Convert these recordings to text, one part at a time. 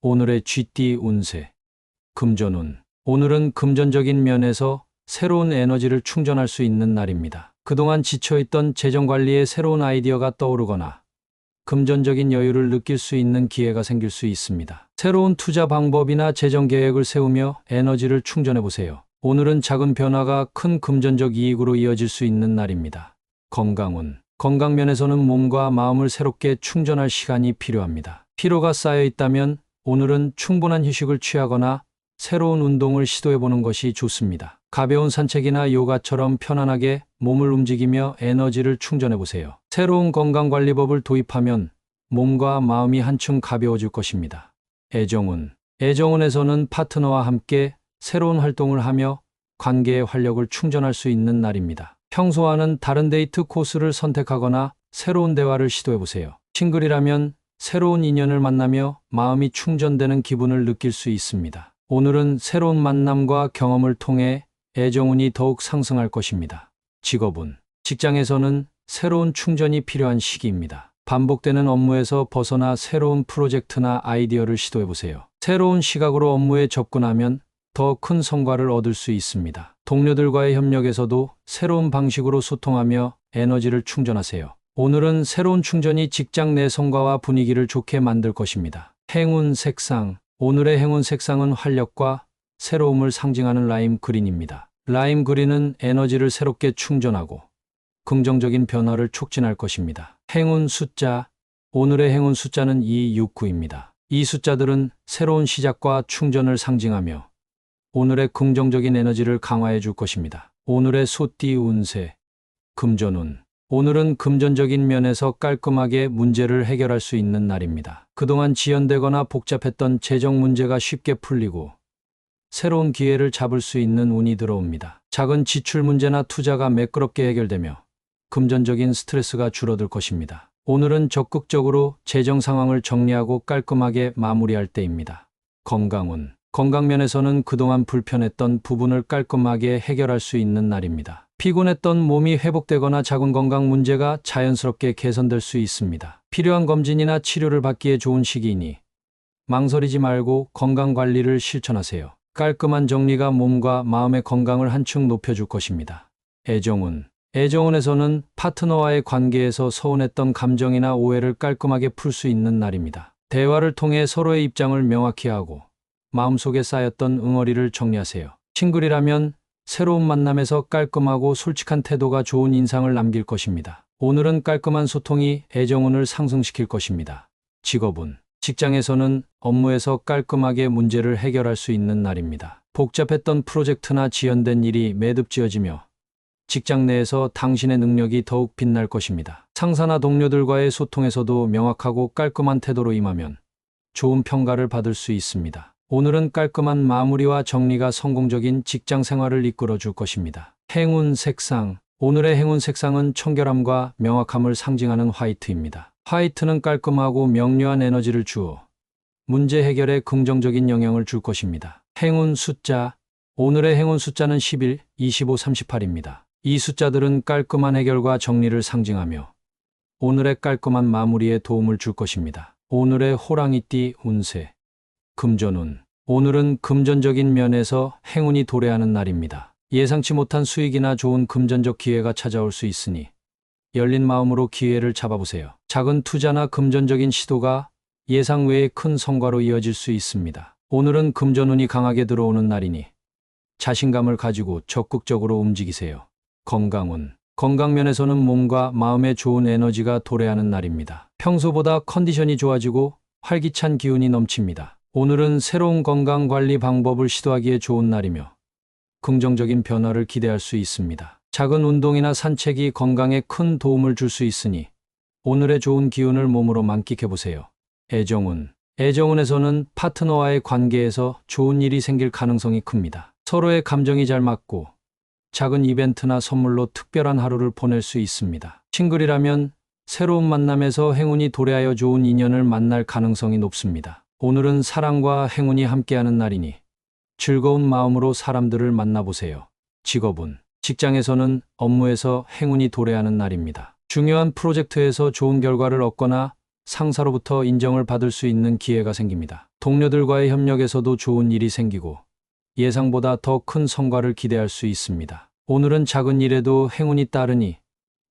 오늘의 쥐띠 운세. 금전운. 오늘은 금전적인 면에서 새로운 에너지를 충전할 수 있는 날입니다. 그동안 지쳐있던 재정관리에 새로운 아이디어가 떠오르거나 금전적인 여유를 느낄 수 있는 기회가 생길 수 있습니다. 새로운 투자 방법이나 재정 계획을 세우며 에너지를 충전해 보세요. 오늘은 작은 변화가 큰 금전적 이익으로 이어질 수 있는 날입니다. 건강운. 건강 면에서는 몸과 마음을 새롭게 충전할 시간이 필요합니다. 피로가 쌓여 있다면 오늘은 충분한 휴식을 취하거나 새로운 운동을 시도해보는 것이 좋습니다. 가벼운 산책이나 요가처럼 편안하게 몸을 움직이며 에너지를 충전해보세요. 새로운 건강관리법을 도입하면 몸과 마음이 한층 가벼워질 것입니다. 애정운. 애정운에서는 파트너와 함께 새로운 활동을 하며 관계의 활력을 충전할 수 있는 날입니다. 평소와는 다른 데이트 코스를 선택하거나 새로운 대화를 시도해보세요. 싱글이라면 새로운 인연을 만나며 마음이 충전되는 기분을 느낄 수 있습니다. 오늘은 새로운 만남과 경험을 통해 애정운이 더욱 상승할 것입니다. 직업운. 직장에서는 새로운 충전이 필요한 시기입니다. 반복되는 업무에서 벗어나 새로운 프로젝트나 아이디어를 시도해보세요. 새로운 시각으로 업무에 접근하면 더 큰 성과를 얻을 수 있습니다. 동료들과의 협력에서도 새로운 방식으로 소통하며 에너지를 충전하세요. 오늘은 새로운 충전이 직장 내 성과와 분위기를 좋게 만들 것입니다. 행운 색상. 오늘의 행운 색상은 활력과 새로움을 상징하는 라임 그린입니다. 라임 그린은 에너지를 새롭게 충전하고 긍정적인 변화를 촉진할 것입니다. 행운 숫자. 오늘의 행운 숫자는 269입니다. 이 숫자들은 새로운 시작과 충전을 상징하며 오늘의 긍정적인 에너지를 강화해 줄 것입니다. 오늘의 소띠 운세. 금전운. 오늘은 금전적인 면에서 깔끔하게 문제를 해결할 수 있는 날입니다. 그동안 지연되거나 복잡했던 재정 문제가 쉽게 풀리고 새로운 기회를 잡을 수 있는 운이 들어옵니다. 작은 지출 문제나 투자가 매끄럽게 해결되며 금전적인 스트레스가 줄어들 것입니다. 오늘은 적극적으로 재정 상황을 정리하고 깔끔하게 마무리할 때입니다. 건강운. 건강면에서는 그동안 불편했던 부분을 깔끔하게 해결할 수 있는 날입니다. 피곤했던 몸이 회복되거나 작은 건강 문제가 자연스럽게 개선될 수 있습니다. 필요한 검진이나 치료를 받기에 좋은 시기이니 망설이지 말고 건강관리를 실천하세요. 깔끔한 정리가 몸과 마음의 건강을 한층 높여줄 것입니다. 애정운. 애정운에서는 파트너와의 관계에서 서운했던 감정이나 오해를 깔끔하게 풀 수 있는 날입니다. 대화를 통해 서로의 입장을 명확히 하고 마음속에 쌓였던 응어리를 정리하세요. 싱글이라면 새로운 만남에서 깔끔하고 솔직한 태도가 좋은 인상을 남길 것입니다. 오늘은 깔끔한 소통이 애정운을 상승시킬 것입니다. 직업운. 직장에서는 업무에서 깔끔하게 문제를 해결할 수 있는 날입니다. 복잡했던 프로젝트나 지연된 일이 매듭지어지며 직장 내에서 당신의 능력이 더욱 빛날 것입니다. 상사나 동료들과의 소통에서도 명확하고 깔끔한 태도로 임하면 좋은 평가를 받을 수 있습니다. 오늘은 깔끔한 마무리와 정리가 성공적인 직장 생활을 이끌어 줄 것입니다. 행운 색상. 오늘의 행운 색상은 청결함과 명확함을 상징하는 화이트입니다. 화이트는 깔끔하고 명료한 에너지를 주어 문제 해결에 긍정적인 영향을 줄 것입니다. 행운 숫자. 오늘의 행운 숫자는 11, 25, 38입니다. 이 숫자들은 깔끔한 해결과 정리를 상징하며 오늘의 깔끔한 마무리에 도움을 줄 것입니다. 오늘의 호랑이띠 운세. 금전운. 오늘은 금전적인 면에서 행운이 도래하는 날입니다. 예상치 못한 수익이나 좋은 금전적 기회가 찾아올 수 있으니 열린 마음으로 기회를 잡아보세요. 작은 투자나 금전적인 시도가 예상 외의 큰 성과로 이어질 수 있습니다. 오늘은 금전운이 강하게 들어오는 날이니 자신감을 가지고 적극적으로 움직이세요. 건강운. 건강면에서는 몸과 마음에 좋은 에너지가 도래하는 날입니다. 평소보다 컨디션이 좋아지고 활기찬 기운이 넘칩니다. 오늘은 새로운 건강관리 방법을 시도하기에 좋은 날이며 긍정적인 변화를 기대할 수 있습니다. 작은 운동이나 산책이 건강에 큰 도움을 줄 수 있으니 오늘의 좋은 기운을 몸으로 만끽해보세요. 애정운. 애정운에서는 파트너와의 관계에서 좋은 일이 생길 가능성이 큽니다. 서로의 감정이 잘 맞고 작은 이벤트나 선물로 특별한 하루를 보낼 수 있습니다. 싱글이라면 새로운 만남에서 행운이 도래하여 좋은 인연을 만날 가능성이 높습니다. 오늘은 사랑과 행운이 함께하는 날이니 즐거운 마음으로 사람들을 만나보세요. 직업운. 직장에서는 업무에서 행운이 도래하는 날입니다. 중요한 프로젝트에서 좋은 결과를 얻거나 상사로부터 인정을 받을 수 있는 기회가 생깁니다. 동료들과의 협력에서도 좋은 일이 생기고 예상보다 더 큰 성과를 기대할 수 있습니다. 오늘은 작은 일에도 행운이 따르니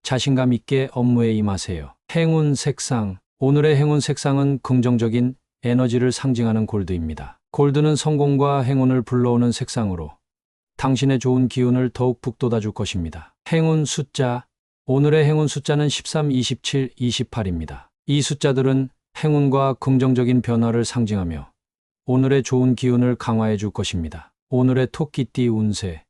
자신감 있게 업무에 임하세요. 행운 색상. 오늘의 행운 색상은 긍정적인 에너지를 상징하는 골드입니다. 골드는 성공과 행운을 불러오는 색상으로 당신의 좋은 기운을 더욱 북돋아 줄 것입니다. 행운 숫자. 오늘의 행운 숫자는 13, 27, 28입니다. 이 숫자들은 행운과 긍정적인 변화를 상징하며 오늘의 좋은 기운을 강화해 줄 것입니다. 오늘의 토끼띠 운세.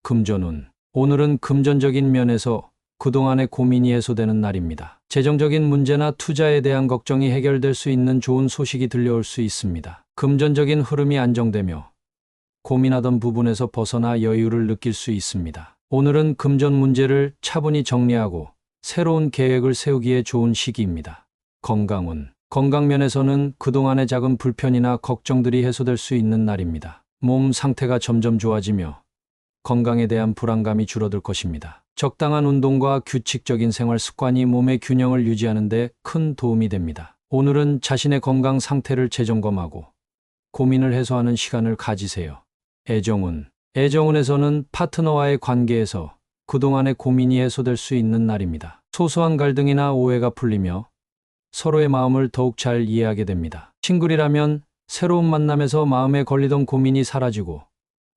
금전운. 오늘은 금전적인 면에서 그동안의 고민이 해소되는 날입니다. 재정적인 문제나 투자에 대한 걱정이 해결될 수 있는 좋은 소식이 들려올 수 있습니다. 금전적인 흐름이 안정되며 고민하던 부분에서 벗어나 여유를 느낄 수 있습니다. 오늘은 금전 문제를 차분히 정리하고 새로운 계획을 세우기에 좋은 시기입니다. 건강운. 건강면에서는 그동안의 작은 불편이나 걱정들이 해소될 수 있는 날입니다. 몸 상태가 점점 좋아지며 건강에 대한 불안감이 줄어들 것입니다. 적당한 운동과 규칙적인 생활 습관이 몸의 균형을 유지하는 데 큰 도움이 됩니다. 오늘은 자신의 건강 상태를 재점검하고 고민을 해소하는 시간을 가지세요. 애정운. 애정운에서는 파트너와의 관계에서 그동안의 고민이 해소될 수 있는 날입니다. 소소한 갈등이나 오해가 풀리며 서로의 마음을 더욱 잘 이해하게 됩니다. 싱글이라면 새로운 만남에서 마음에 걸리던 고민이 사라지고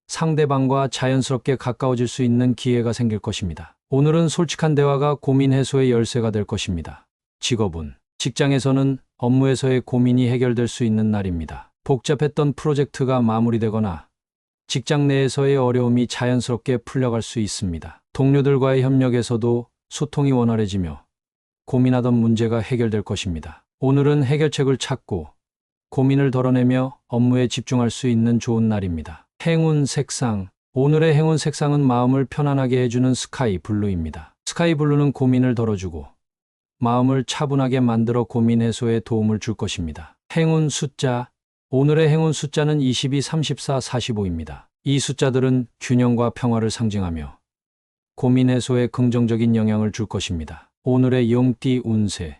상대방과 자연스럽게 가까워질 수 있는 기회가 생길 것입니다. 오늘은 솔직한 대화가 고민 해소의 열쇠가 될 것입니다. 직업운. 직장에서는 업무에서의 고민이 해결될 수 있는 날입니다. 복잡했던 프로젝트가 마무리되거나 직장 내에서의 어려움이 자연스럽게 풀려갈 수 있습니다. 동료들과의 협력에서도 소통이 원활해지며 고민하던 문제가 해결될 것입니다. 오늘은 해결책을 찾고 고민을 덜어내며 업무에 집중할 수 있는 좋은 날입니다. 행운 색상. 오늘의 행운 색상은 마음을 편안하게 해주는 스카이 블루입니다. 스카이 블루는 고민을 덜어주고 마음을 차분하게 만들어 고민 해소에 도움을 줄 것입니다. 행운 숫자. 오늘의 행운 숫자는 22, 34, 45입니다. 이 숫자들은 균형과 평화를 상징하며 고민 해소에 긍정적인 영향을 줄 것입니다. 오늘의 용띠 운세.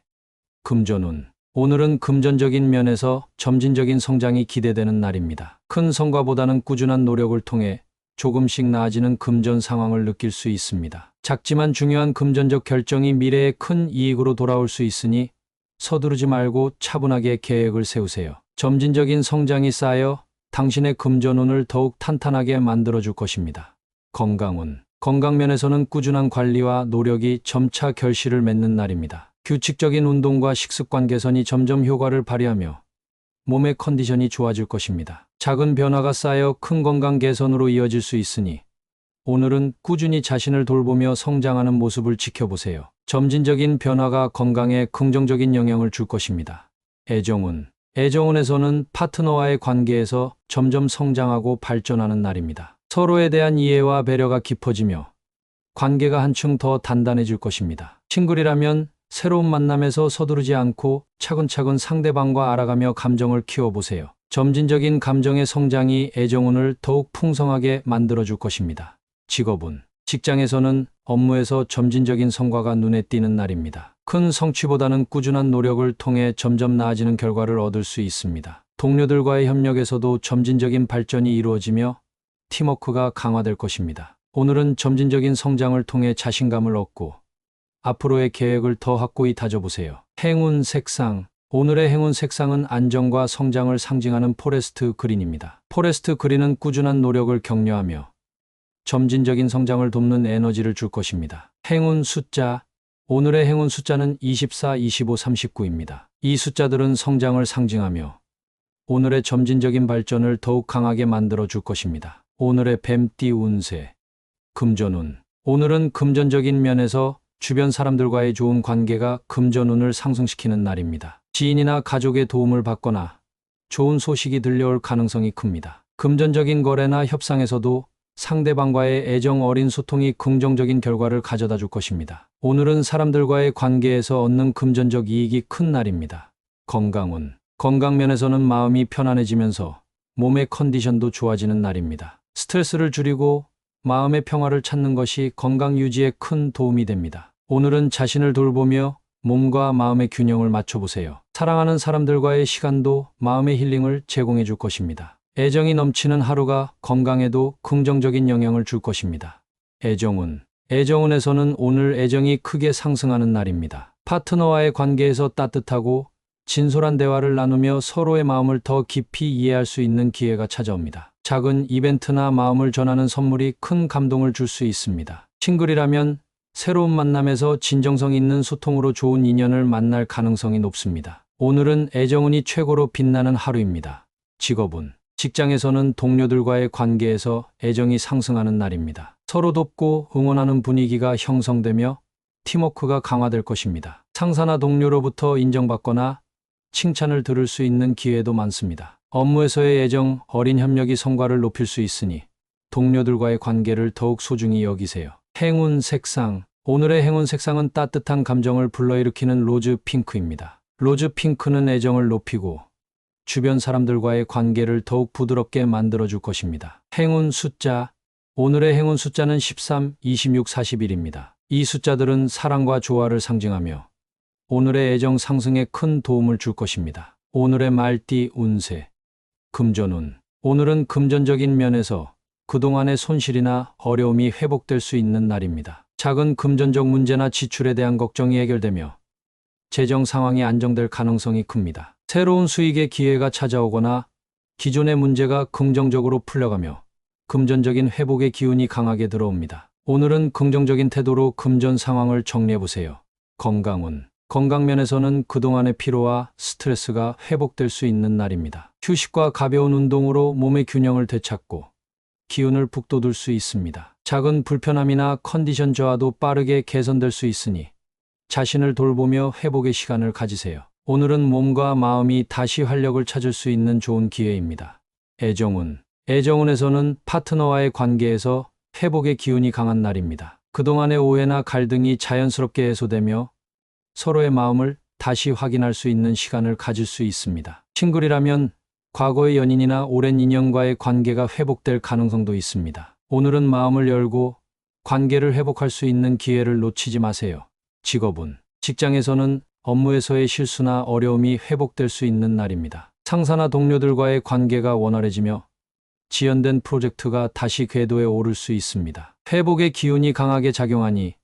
금전운. 오늘은 금전적인 면에서 점진적인 성장이 기대되는 날입니다. 큰 성과보다는 꾸준한 노력을 통해 조금씩 나아지는 금전 상황을 느낄 수 있습니다. 작지만 중요한 금전적 결정이 미래에 큰 이익으로 돌아올 수 있으니 서두르지 말고 차분하게 계획을 세우세요. 점진적인 성장이 쌓여 당신의 금전운을 더욱 탄탄하게 만들어줄 것입니다. 건강운. 건강면에서는 꾸준한 관리와 노력이 점차 결실을 맺는 날입니다. 규칙적인 운동과 식습관 개선이 점점 효과를 발휘하며 몸의 컨디션이 좋아질 것입니다. 작은 변화가 쌓여 큰 건강 개선으로 이어질 수 있으니 오늘은 꾸준히 자신을 돌보며 성장하는 모습을 지켜보세요. 점진적인 변화가 건강에 긍정적인 영향을 줄 것입니다. 애정운. 애정운에서는 파트너와의 관계에서 점점 성장하고 발전하는 날입니다. 서로에 대한 이해와 배려가 깊어지며 관계가 한층 더 단단해질 것입니다. 싱글이라면 새로운 만남에서 서두르지 않고 차근차근 상대방과 알아가며 감정을 키워보세요. 점진적인 감정의 성장이 애정운을 더욱 풍성하게 만들어줄 것입니다. 직업운. 직장에서는 업무에서 점진적인 성과가 눈에 띄는 날입니다. 큰 성취보다는 꾸준한 노력을 통해 점점 나아지는 결과를 얻을 수 있습니다. 동료들과의 협력에서도 점진적인 발전이 이루어지며 팀워크가 강화될 것입니다. 오늘은 점진적인 성장을 통해 자신감을 얻고 앞으로의 계획을 더 확고히 다져보세요. 행운 색상. 오늘의 행운 색상은 안정과 성장을 상징하는 포레스트 그린입니다. 포레스트 그린은 꾸준한 노력을 격려하며 점진적인 성장을 돕는 에너지를 줄 것입니다. 행운 숫자. 오늘의 행운 숫자는 24, 25, 39입니다. 이 숫자들은 성장을 상징하며 오늘의 점진적인 발전을 더욱 강하게 만들어 줄 것입니다. 오늘의 뱀띠 운세. 금전운. 오늘은 금전적인 면에서 주변 사람들과의 좋은 관계가 금전운을 상승시키는 날입니다. 지인이나 가족의 도움을 받거나 좋은 소식이 들려올 가능성이 큽니다. 금전적인 거래나 협상에서도 상대방과의 애정 어린 소통이 긍정적인 결과를 가져다 줄 것입니다. 오늘은 사람들과의 관계에서 얻는 금전적 이익이 큰 날입니다. 건강운. 건강면에서는 마음이 편안해지면서 몸의 컨디션도 좋아지는 날입니다. 스트레스를 줄이고 마음의 평화를 찾는 것이 건강 유지에 큰 도움이 됩니다. 오늘은 자신을 돌보며 몸과 마음의 균형을 맞춰보세요. 사랑하는 사람들과의 시간도 마음의 힐링을 제공해 줄 것입니다. 애정이 넘치는 하루가 건강에도 긍정적인 영향을 줄 것입니다. 애정운에서는 오늘 애정이 크게 상승하는 날입니다. 파트너와의 관계에서 따뜻하고 진솔한 대화를 나누며 서로의 마음을 더 깊이 이해할 수 있는 기회가 찾아옵니다. 작은 이벤트나 마음을 전하는 선물이 큰 감동을 줄 수 있습니다. 싱글이라면 새로운 만남에서 진정성 있는 소통으로 좋은 인연을 만날 가능성이 높습니다. 오늘은 애정운이 최고로 빛나는 하루입니다. 직장에서는 동료들과의 관계에서 애정이 상승하는 날입니다. 서로 돕고 응원하는 분위기가 형성되며 팀워크가 강화될 것입니다. 상사나 동료로부터 인정받거나 칭찬을 들을 수 있는 기회도 많습니다. 업무에서의 애정, 어린 협력이 성과를 높일 수 있으니 동료들과의 관계를 더욱 소중히 여기세요. 행운 색상. 오늘의 행운 색상은 따뜻한 감정을 불러일으키는 로즈 핑크입니다. 로즈 핑크는 애정을 높이고 주변 사람들과의 관계를 더욱 부드럽게 만들어줄 것입니다. 행운 숫자. 오늘의 행운 숫자는 13, 26, 41입니다. 이 숫자들은 사랑과 조화를 상징하며 오늘의 애정 상승에 큰 도움을 줄 것입니다. 오늘의 말띠 운세. 금전운. 오늘은 금전적인 면에서 그동안의 손실이나 어려움이 회복될 수 있는 날입니다. 작은 금전적 문제나 지출에 대한 걱정이 해결되며 재정 상황이 안정될 가능성이 큽니다. 새로운 수익의 기회가 찾아오거나 기존의 문제가 긍정적으로 풀려가며 금전적인 회복의 기운이 강하게 들어옵니다. 오늘은 긍정적인 태도로 금전 상황을 정리해보세요. 건강면에서는 그동안의 피로와 스트레스가 회복될 수 있는 날입니다. 휴식과 가벼운 운동으로 몸의 균형을 되찾고 기운을 북돋을 수 있습니다. 작은 불편함이나 컨디션 저하도 빠르게 개선될 수 있으니 자신을 돌보며 회복의 시간을 가지세요. 오늘은 몸과 마음이 다시 활력을 찾을 수 있는 좋은 기회입니다. 애정운에서는 파트너와의 관계에서 회복의 기운이 강한 날입니다. 그동안의 오해나 갈등이 자연스럽게 해소되며 서로의 마음을 다시 확인할 수 있는 시간을 가질 수 있습니다. 싱글이라면 과거의 연인이나 오랜 인연과의 관계가 회복될 가능성도 있습니다. 오늘은 마음을 열고 관계를 회복할 수 있는 기회를 놓치지 마세요. 직장에서는 업무에서의 실수나 어려움이 회복될 수 있는 날입니다. 상사나 동료들과의 관계가 원활해지며 지연된 프로젝트가 다시 궤도에 오를 수 있습니다. 회복의 기운이 강하게 작용하니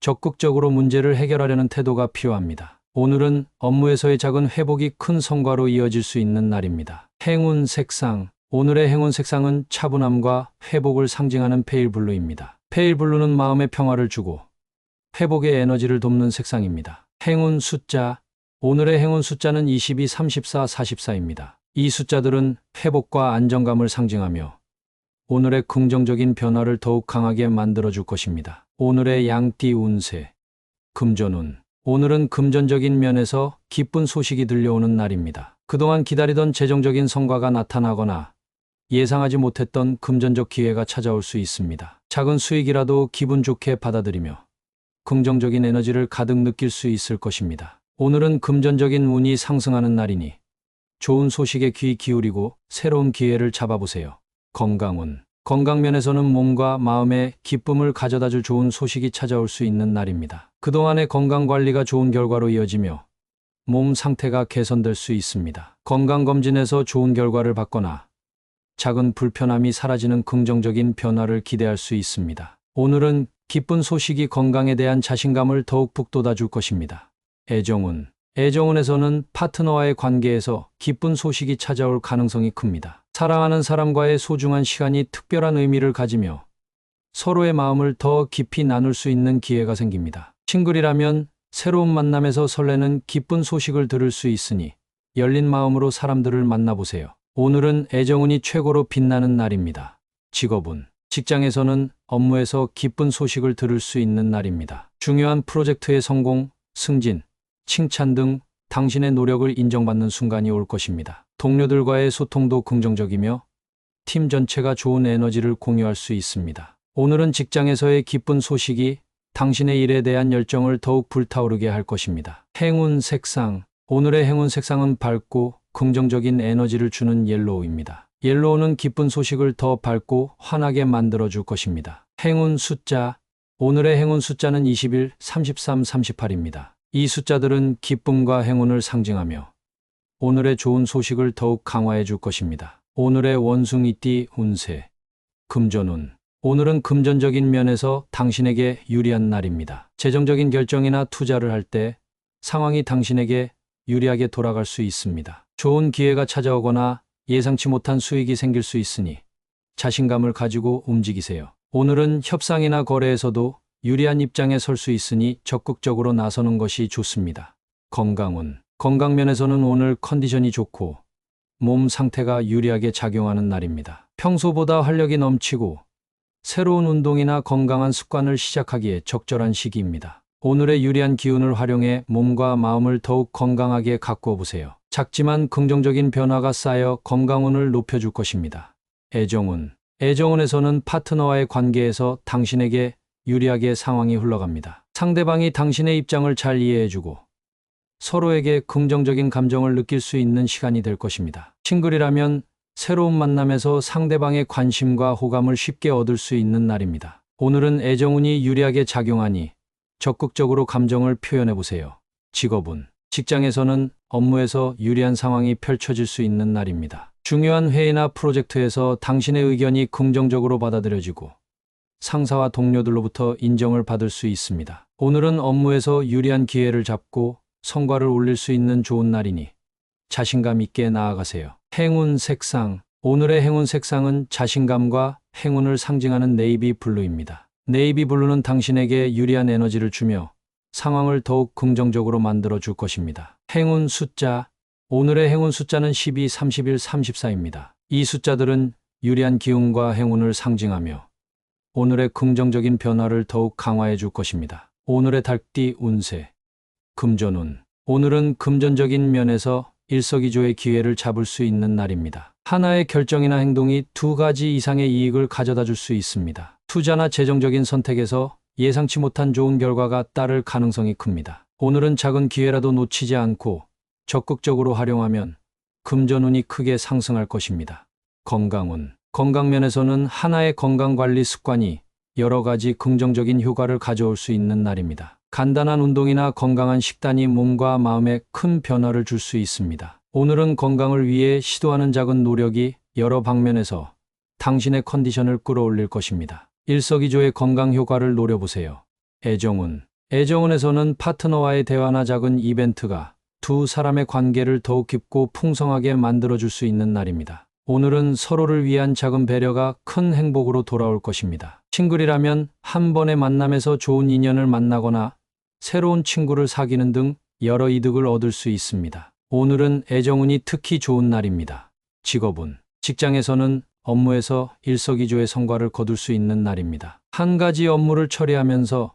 적극적으로 문제를 해결하려는 태도가 필요합니다. 오늘은 업무에서의 작은 회복이 큰 성과로 이어질 수 있는 날입니다. 행운 색상. 오늘의 행운 색상은 차분함과 회복을 상징하는 페일블루입니다. 페일블루는 마음의 평화를 주고 회복의 에너지를 돕는 색상입니다. 행운 숫자. 오늘의 행운 숫자는 22, 34, 44입니다. 이 숫자들은 회복과 안정감을 상징하며 오늘의 긍정적인 변화를 더욱 강하게 만들어줄 것입니다. 오늘의 양띠 운세. 금전운. 오늘은 금전적인 면에서 기쁜 소식이 들려오는 날입니다. 그동안 기다리던 재정적인 성과가 나타나거나 예상하지 못했던 금전적 기회가 찾아올 수 있습니다. 작은 수익이라도 기분 좋게 받아들이며 긍정적인 에너지를 가득 느낄 수 있을 것입니다. 오늘은 금전적인 운이 상승하는 날이니 좋은 소식에 귀 기울이고 새로운 기회를 잡아보세요. 건강면에서는 몸과 마음에 기쁨을 가져다줄 좋은 소식이 찾아올 수 있는 날입니다. 그동안의 건강관리가 좋은 결과로 이어지며 몸 상태가 개선될 수 있습니다. 건강검진에서 좋은 결과를 받거나 작은 불편함이 사라지는 긍정적인 변화를 기대할 수 있습니다. 오늘은 기쁜 소식이 건강에 대한 자신감을 더욱 북돋아줄 것입니다. 애정운에서는 파트너와의 관계에서 기쁜 소식이 찾아올 가능성이 큽니다. 사랑하는 사람과의 소중한 시간이 특별한 의미를 가지며 서로의 마음을 더 깊이 나눌 수 있는 기회가 생깁니다. 싱글이라면 새로운 만남에서 설레는 기쁜 소식을 들을 수 있으니 열린 마음으로 사람들을 만나보세요. 오늘은 애정운이 최고로 빛나는 날입니다. 직장에서는 업무에서 기쁜 소식을 들을 수 있는 날입니다. 중요한 프로젝트의 성공, 승진, 칭찬 등 당신의 노력을 인정받는 순간이 올 것입니다. 동료들과의 소통도 긍정적이며 팀 전체가 좋은 에너지를 공유할 수 있습니다. 오늘은 직장에서의 기쁜 소식이 당신의 일에 대한 열정을 더욱 불타오르게 할 것입니다. 행운 색상. 오늘의 행운 색상은 밝고 긍정적인 에너지를 주는 옐로우입니다. 옐로우는 기쁜 소식을 더 밝고 환하게 만들어줄 것입니다. 행운 숫자. 오늘의 행운 숫자는 21, 33, 38입니다. 이 숫자들은 기쁨과 행운을 상징하며 오늘의 좋은 소식을 더욱 강화해 줄 것입니다. 오늘의 원숭이띠 운세. 금전운. 오늘은 금전적인 면에서 당신에게 유리한 날입니다. 재정적인 결정이나 투자를 할 때 상황이 당신에게 유리하게 돌아갈 수 있습니다. 좋은 기회가 찾아오거나 예상치 못한 수익이 생길 수 있으니 자신감을 가지고 움직이세요. 오늘은 협상이나 거래에서도 유리한 입장에 설 수 있으니 적극적으로 나서는 것이 좋습니다. 건강운. 건강 면에서는 오늘 컨디션이 좋고 몸 상태가 유리하게 작용하는 날입니다. 평소보다 활력이 넘치고 새로운 운동이나 건강한 습관을 시작하기에 적절한 시기입니다. 오늘의 유리한 기운을 활용해 몸과 마음을 더욱 건강하게 가꾸어 보세요. 작지만 긍정적인 변화가 쌓여 건강운을 높여줄 것입니다. 애정운. 애정운에서는 파트너와의 관계에서 당신에게 유리하게 상황이 흘러갑니다. 상대방이 당신의 입장을 잘 이해해주고 서로에게 긍정적인 감정을 느낄 수 있는 시간이 될 것입니다. 싱글이라면 새로운 만남에서 상대방의 관심과 호감을 쉽게 얻을 수 있는 날입니다. 오늘은 애정운이 유리하게 작용하니 적극적으로 감정을 표현해 보세요. 직업운. 직장에서는 업무에서 유리한 상황이 펼쳐질 수 있는 날입니다. 중요한 회의나 프로젝트에서 당신의 의견이 긍정적으로 받아들여지고 상사와 동료들로부터 인정을 받을 수 있습니다. 오늘은 업무에서 유리한 기회를 잡고 성과를 올릴 수 있는 좋은 날이니 자신감 있게 나아가세요. 행운 색상. 오늘의 행운 색상은 자신감과 행운을 상징하는 네이비 블루입니다. 네이비 블루는 당신에게 유리한 에너지를 주며 상황을 더욱 긍정적으로 만들어 줄 것입니다. 행운 숫자. 오늘의 행운 숫자는 12, 31, 34입니다. 이 숫자들은 유리한 기운과 행운을 상징하며 오늘의 긍정적인 변화를 더욱 강화해 줄 것입니다. 오늘의 달띠 운세. 금전운. 오늘은 금전적인 면에서 일석이조의 기회를 잡을 수 있는 날입니다. 하나의 결정이나 행동이 두 가지 이상의 이익을 가져다 줄 수 있습니다. 투자나 재정적인 선택에서 예상치 못한 좋은 결과가 따를 가능성이 큽니다. 오늘은 작은 기회라도 놓치지 않고 적극적으로 활용하면 금전운이 크게 상승할 것입니다. 건강운. 건강면에서는 하나의 건강관리 습관이 여러 가지 긍정적인 효과를 가져올 수 있는 날입니다. 간단한 운동이나 건강한 식단이 몸과 마음에 큰 변화를 줄 수 있습니다. 오늘은 건강을 위해 시도하는 작은 노력이 여러 방면에서 당신의 컨디션을 끌어올릴 것입니다. 일석이조의 건강 효과를 노려보세요. 애정운. 애정운에서는 파트너와의 대화나 작은 이벤트가 두 사람의 관계를 더욱 깊고 풍성하게 만들어줄 수 있는 날입니다. 오늘은 서로를 위한 작은 배려가 큰 행복으로 돌아올 것입니다. 싱글이라면 한 번의 만남에서 좋은 인연을 만나거나 새로운 친구를 사귀는 등 여러 이득을 얻을 수 있습니다. 오늘은 애정운이 특히 좋은 날입니다. 직업운. 직장에서는 업무에서 일석이조의 성과를 거둘 수 있는 날입니다. 한 가지 업무를 처리하면서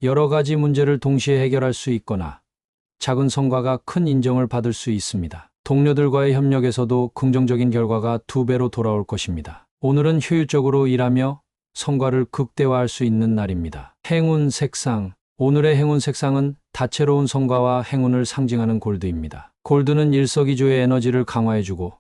여러 가지 문제를 동시에 해결할 수 있거나 작은 성과가 큰 인정을 받을 수 있습니다. 동료들과의 협력에서도 긍정적인 결과가 2배로 돌아올 것입니다. 오늘은 효율적으로 일하며 성과를 극대화할 수 있는 날입니다. 행운 색상. 오늘의 행운 색상은 다채로운 성과와 행운을 상징하는 골드입니다. 골드는 일석이조의 에너지를 강화해주고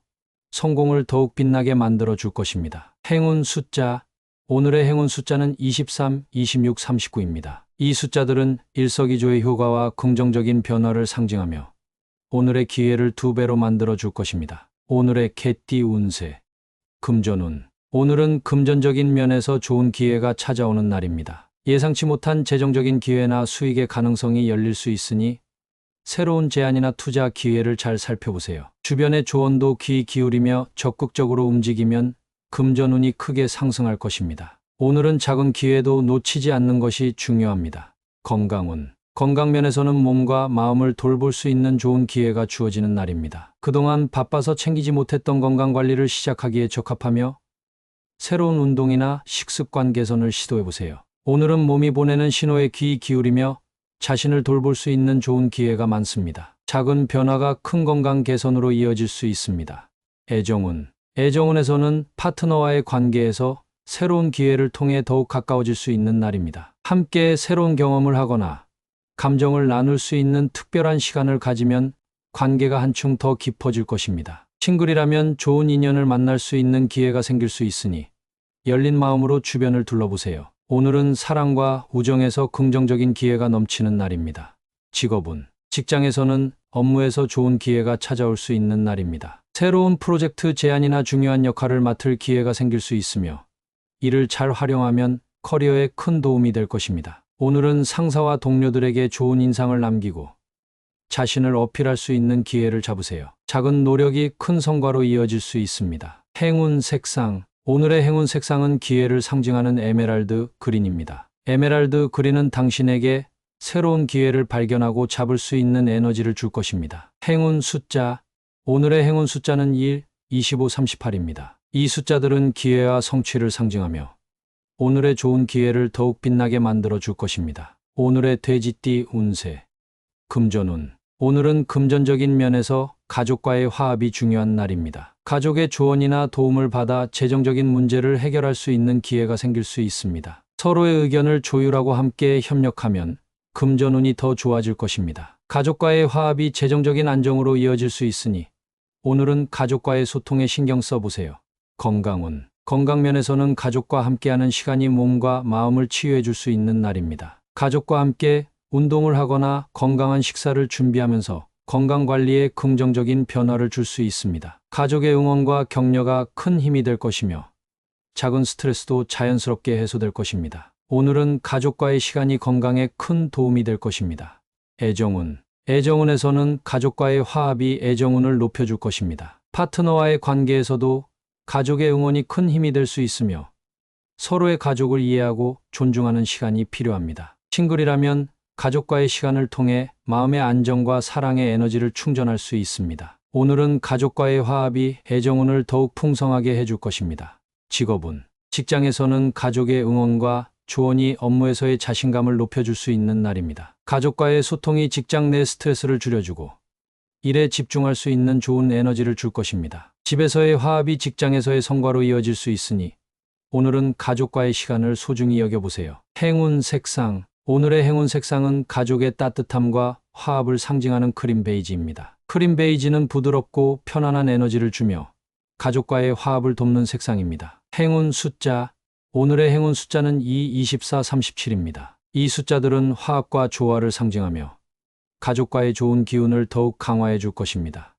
성공을 더욱 빛나게 만들어 줄 것입니다. 행운 숫자. 오늘의 행운 숫자는 23, 26, 39입니다. 이 숫자들은 일석이조의 효과와 긍정적인 변화를 상징하며 오늘의 기회를 2배로 만들어 줄 것입니다. 오늘의 개띠 운세. 금전운. 오늘은 금전적인 면에서 좋은 기회가 찾아오는 날입니다. 예상치 못한 재정적인 기회나 수익의 가능성이 열릴 수 있으니 새로운 제안이나 투자 기회를 잘 살펴보세요. 주변의 조언도 귀 기울이며 적극적으로 움직이면 금전운이 크게 상승할 것입니다. 오늘은 작은 기회도 놓치지 않는 것이 중요합니다. 건강운. 건강면에서는 몸과 마음을 돌볼 수 있는 좋은 기회가 주어지는 날입니다. 그동안 바빠서 챙기지 못했던 건강관리를 시작하기에 적합하며 새로운 운동이나 식습관 개선을 시도해보세요. 오늘은 몸이 보내는 신호에 귀 기울이며 자신을 돌볼 수 있는 좋은 기회가 많습니다. 작은 변화가 큰 건강 개선으로 이어질 수 있습니다. 애정운. 애정운에서는 파트너와의 관계에서 새로운 기회를 통해 더욱 가까워질 수 있는 날입니다. 함께 새로운 경험을 하거나 감정을 나눌 수 있는 특별한 시간을 가지면 관계가 한층 더 깊어질 것입니다. 싱글이라면 좋은 인연을 만날 수 있는 기회가 생길 수 있으니 열린 마음으로 주변을 둘러보세요. 오늘은 사랑과 우정에서 긍정적인 기회가 넘치는 날입니다. 직업운. 직장에서는 업무에서 좋은 기회가 찾아올 수 있는 날입니다. 새로운 프로젝트 제안이나 중요한 역할을 맡을 기회가 생길 수 있으며 이를 잘 활용하면 커리어에 큰 도움이 될 것입니다. 오늘은 상사와 동료들에게 좋은 인상을 남기고 자신을 어필할 수 있는 기회를 잡으세요. 작은 노력이 큰 성과로 이어질 수 있습니다. 행운 색상. 오늘의 행운 색상은 기회를 상징하는 에메랄드 그린입니다. 에메랄드 그린은 당신에게 새로운 기회를 발견하고 잡을 수 있는 에너지를 줄 것입니다. 행운 숫자. 오늘의 행운 숫자는 1, 25, 38입니다. 이 숫자들은 기회와 성취를 상징하며 오늘의 좋은 기회를 더욱 빛나게 만들어 줄 것입니다. 오늘의 돼지띠 운세. 금전운. 오늘은 금전적인 면에서 가족과의 화합이 중요한 날입니다. 가족의 조언이나 도움을 받아 재정적인 문제를 해결할 수 있는 기회가 생길 수 있습니다. 서로의 의견을 조율하고 함께 협력하면 금전운이 더 좋아질 것입니다. 가족과의 화합이 재정적인 안정으로 이어질 수 있으니 오늘은 가족과의 소통에 신경 써보세요. 건강운. 건강면에서는 가족과 함께하는 시간이 몸과 마음을 치유해 줄 수 있는 날입니다. 가족과 함께 운동을 하거나 건강한 식사를 준비하면서 건강관리에 긍정적인 변화를 줄 수 있습니다. 가족의 응원과 격려가 큰 힘이 될 것이며 작은 스트레스도 자연스럽게 해소될 것입니다. 오늘은 가족과의 시간이 건강에 큰 도움이 될 것입니다. 애정운. 애정운에서는 가족과의 화합이 애정운을 높여줄 것입니다. 파트너와의 관계에서도 가족의 응원이 큰 힘이 될 수 있으며 서로의 가족을 이해하고 존중하는 시간이 필요합니다. 싱글이라면 가족과의 시간을 통해 마음의 안정과 사랑의 에너지를 충전할 수 있습니다. 오늘은 가족과의 화합이 애정운을 더욱 풍성하게 해줄 것입니다. 직업운. 직장에서는 가족의 응원과 조언이 업무에서의 자신감을 높여줄 수 있는 날입니다. 가족과의 소통이 직장 내 스트레스를 줄여주고 일에 집중할 수 있는 좋은 에너지를 줄 것입니다. 집에서의 화합이 직장에서의 성과로 이어질 수 있으니 오늘은 가족과의 시간을 소중히 여겨보세요. 행운 색상. 오늘의 행운 색상은 가족의 따뜻함과 화합을 상징하는 크림 베이지입니다. 크림 베이지는 부드럽고 편안한 에너지를 주며 가족과의 화합을 돕는 색상입니다. 행운 숫자. 오늘의 행운 숫자는 2, 24, 37입니다. 이 숫자들은 화합과 조화를 상징하며 가족과의 좋은 기운을 더욱 강화해 줄 것입니다.